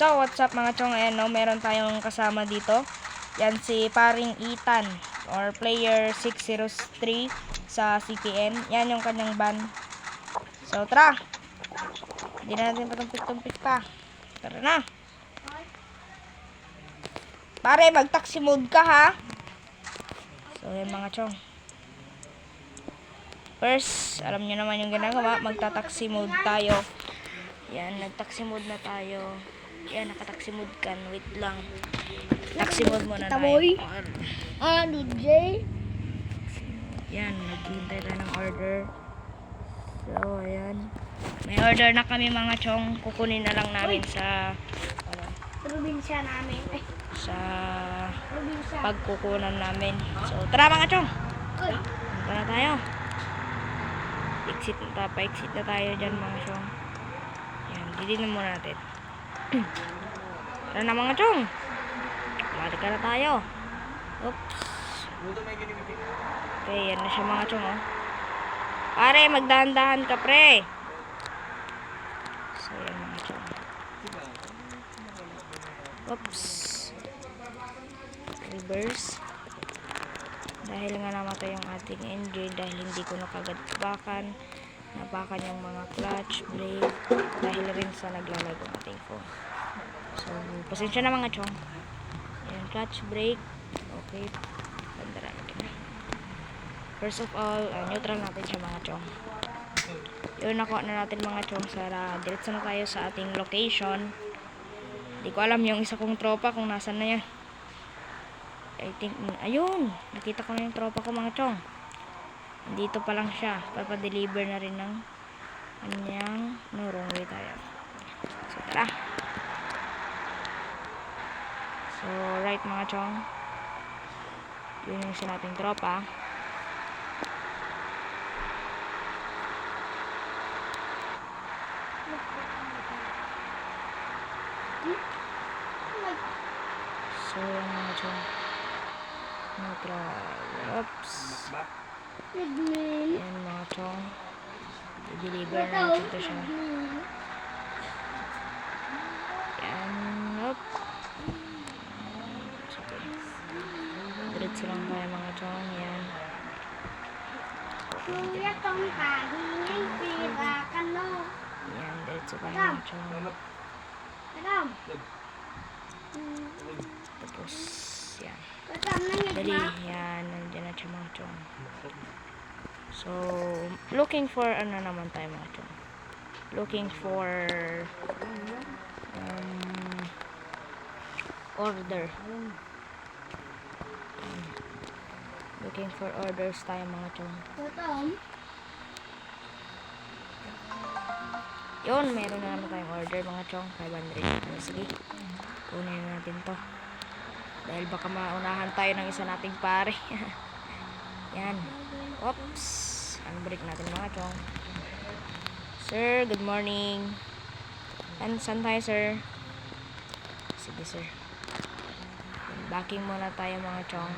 So, what's up mga chong? Ayan, no? Meron tayong kasama dito. Yan si paring Ethan or player 603 sa CPN. Yan yung kanyang ban. So, tara! Hindi na natin patumpik-tumpik pa. Tara na! Pare, mag-taxi mode ka ha! So, yan mga chong. First, alam nyo naman yung ginagawa. Magta-taxi mode tayo. Yan, nag-taxi mode na tayo. Yan, naka-taxi mode kan. Wait lang. Taxi mode muna tayo. DJ. Yan, naghihintay tayo ng order. So, ayan. May order na kami mga chong. Kukunin na lang namin sa Probinsya namin. sa Probinsya. pagkukunan namin. So, tara mga chong. Uy. Punta na tayo. Pa-exit na tayo dyan mga chong. Yan, didinan muna natin. Tara na mga chong. Balik ka na tayo. Oops. Okay, yan na siya mga chong, oh. Pare, magdahan-dahan ka, pre. So, yan mga chong. Oops. Reverse. Dahil nga namatay yung ating engine, dahil hindi ko nakagatbakan, nabakan yung mga clutch, brake, dahil rin sa naglalag ang ating phone. So, pasensya na mga chong. Ayan, clutch, brake. Okay. Bandara natin na. First of all, neutral natin siya mga chong. Yun, nakuha na natin mga chong. Sara, diretso na tayo sa ating location. Hindi ko alam yung isa kong tropa kung nasan na yan. I think, ayun, nakita ko na yung tropa ko mga chong. Dito pa lang siya. Papadeliver na rin ng kanyang wrong way tayo. So, tara. So, right mga chong. Yun yung sinating tropa. So, yun mga chong. Neutral. Oops. Yan mga chong. I-deliver na natin siya. Yan. Up. Diretso lang tayo mga chong. Yan. Kuya tong kahingay pira ka no. Yan. Diretso tayo mga chong. Kadam. Tapos, yan. Kadam na yun Dali. ma. Yan. Nandiyan na siya mga chong. So, looking for, ano naman tayo mga chong? Looking for order. Looking for orders tayo mga chong. Kadam. Yun, meron na naman tayong order mga chong. 500. Sige, kunin na natin to. Dahil baka maunahan tayo ng isa nating pare. Yan. Oops. Unbreak natin mga chong. Sir, good morning. Saan tayo, sir? Sige, sir. Backing muna tayo mga chong.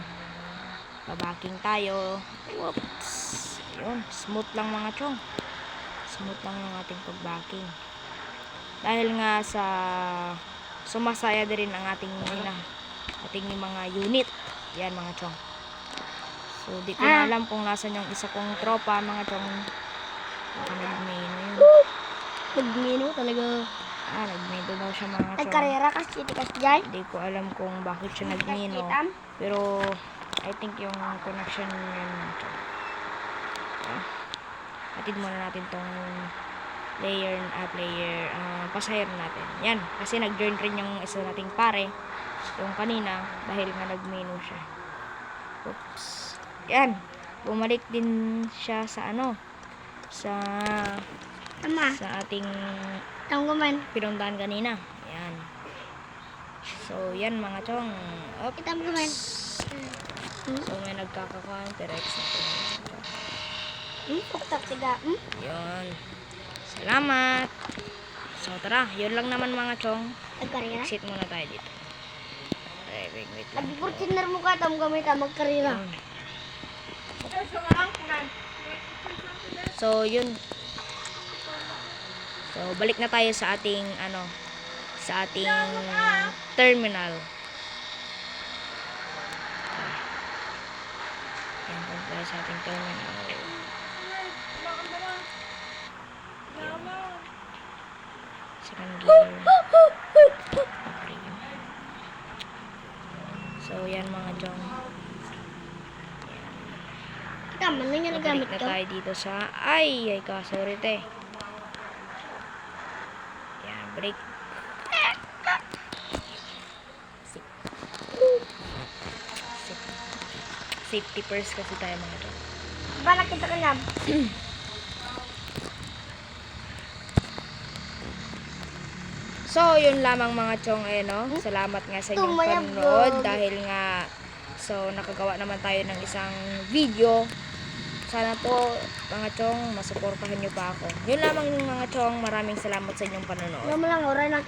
Pabacking tayo. Whoops. Yun. Smooth lang mga chong. Smooth lang yung ating pagbacking. Dahil nga sa sumasaya din ang ating mga unit. Yan mga chong. So, di ko na alam kung nasan yung isa kong tropa mga chong. Baka nagmino yun. Nagmino talaga. Nagmino daw siya mga chong. Nagkarera kasi tikas dyan. Hindi ko alam kung bakit siya nagmino. Pero, I think yung connection yun mga chong. Atid muna natin tong pasahero natin. Yan. Kasi nag-join rin yung isa nating pare. Yung kanina. Dahil nga nag-menu siya. Oops. Yan. Bumalik din siya sa sa ating pinuntahan kanina. Yan. So, yan mga chong. Oops. So, may nagkakakuhan. Pero X natin. Puktak tiga. Yun. Salamat. So, tara. Yun lang naman mga chong. Nagkarera? Exit muna tayo dito. Wait lang. Nag-fortuner mo ka tam gamit magkarera. Yun. So, yun. So, balik na tayo sa ating sa ating terminal. Yan po tayo sa ating terminal. Second gear. So, yan mga chong. Tama na nga nagamit Nabalik na ko. tayo dito sa... Ay ka, sorry te. Yan, break. Safety first kasi tayo mga chong. Ba nakita ko na. So, yun lamang mga chong no? Salamat nga sa inyong Tumaya panonood vlog. dahil nga nakagawa naman tayo ng isang video. Sana po mga chong masuportahan nyo pa ako. Yun lamang yung mga chong, maraming salamat sa inyong panonood. Ano mo lang, oray natin.